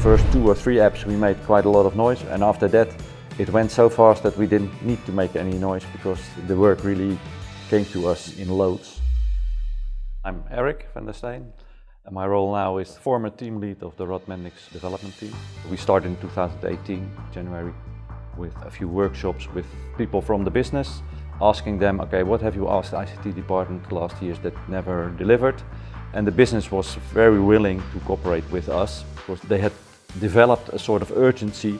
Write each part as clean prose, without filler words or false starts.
first 2 or 3 apps we made quite a lot of noise, and after that it went so fast that we didn't need to make any noise because the work really came to us in loads. I'm Erik van Steen, and my role now is former team lead of the Mendix development team. We started in 2018, January, with a few workshops with people from the business, asking them, okay, what have you asked the ICT department the last years that never delivered? And the business was very willing to cooperate with us because they had developed a sort of urgency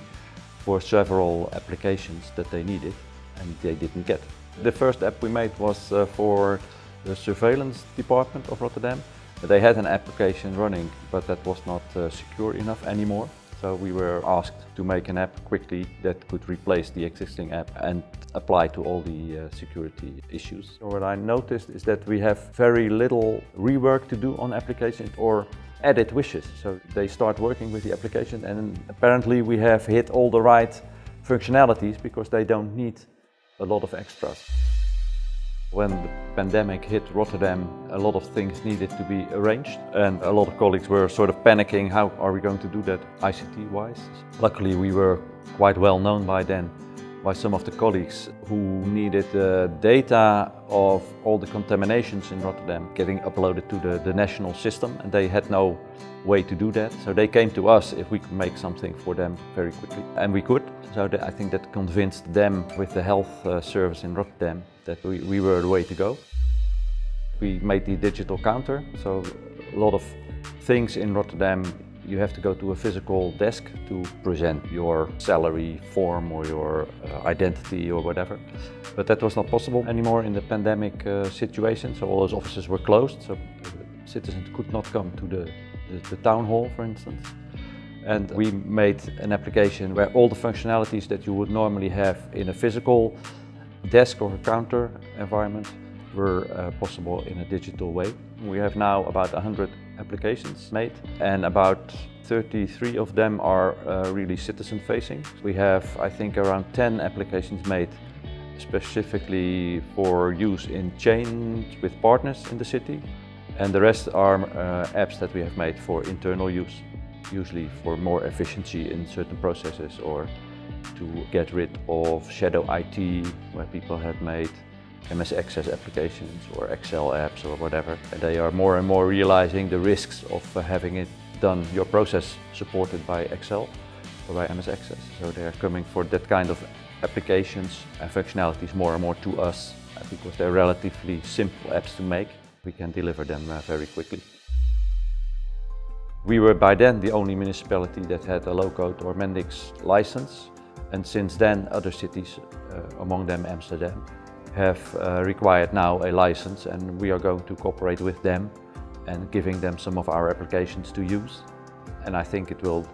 for several applications that they needed and they didn't get. The first app we made was for the surveillance department of Rotterdam. They had an application running, but that was not secure enough anymore. So we were asked to make an app quickly that could replace the existing app and apply to all the security issues. So what I noticed is that we have very little rework to do on applications or edit wishes. So they start working with the application and apparently we have hit all the right functionalities because they don't need a lot of extras. When the pandemic hit Rotterdam, a lot of things needed to be arranged and a lot of colleagues were sort of panicking, how are we going to do that ICT-wise? Luckily we were quite well known by then by some of the colleagues who needed data of all the contaminations in Rotterdam getting uploaded to the national system, and they had no way to do that. So they came to us if we could make something for them very quickly. And we could. So I think that convinced them with the health service in Rotterdam that we were the way to go. We made the digital counter, so a lot of things in Rotterdam you have to go to a physical desk to present your salary form or your identity or whatever. But that was not possible anymore in the pandemic situation, so all those offices were closed, so citizens could not come to the town hall, for instance. And we made an application where all the functionalities that you would normally have in a physical desk or a counter environment were possible in a digital way. We have now about 100 applications made and about 33 of them are really citizen-facing. We have, I think, around 10 applications made specifically for use in chains with partners in the city, and the rest are apps that we have made for internal use, usually for more efficiency in certain processes or to get rid of shadow IT, where people had made MS Access applications or Excel apps or whatever. And they are more and more realizing the risks of having it done, your process supported by Excel or by MS Access. So they are coming for that kind of applications and functionalities more and more to us because they're relatively simple apps to make. We can deliver them very quickly. We were by then the only municipality that had a low-code or Mendix license, and since then other cities, among them Amsterdam, have required now a license, and we are going to cooperate with them and giving them some of our applications to use. And I think it will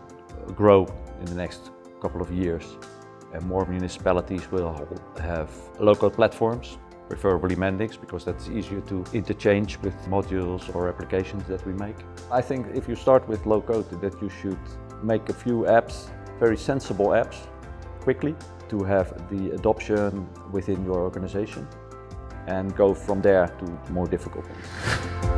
grow in the next couple of years, and more municipalities will have low-code platforms, preferably Mendix, because that's easier to interchange with modules or applications that we make. I think if you start with low-code, that you should make a few apps, very sensible apps, quickly, to have the adoption within your organization and go from there to more difficult things.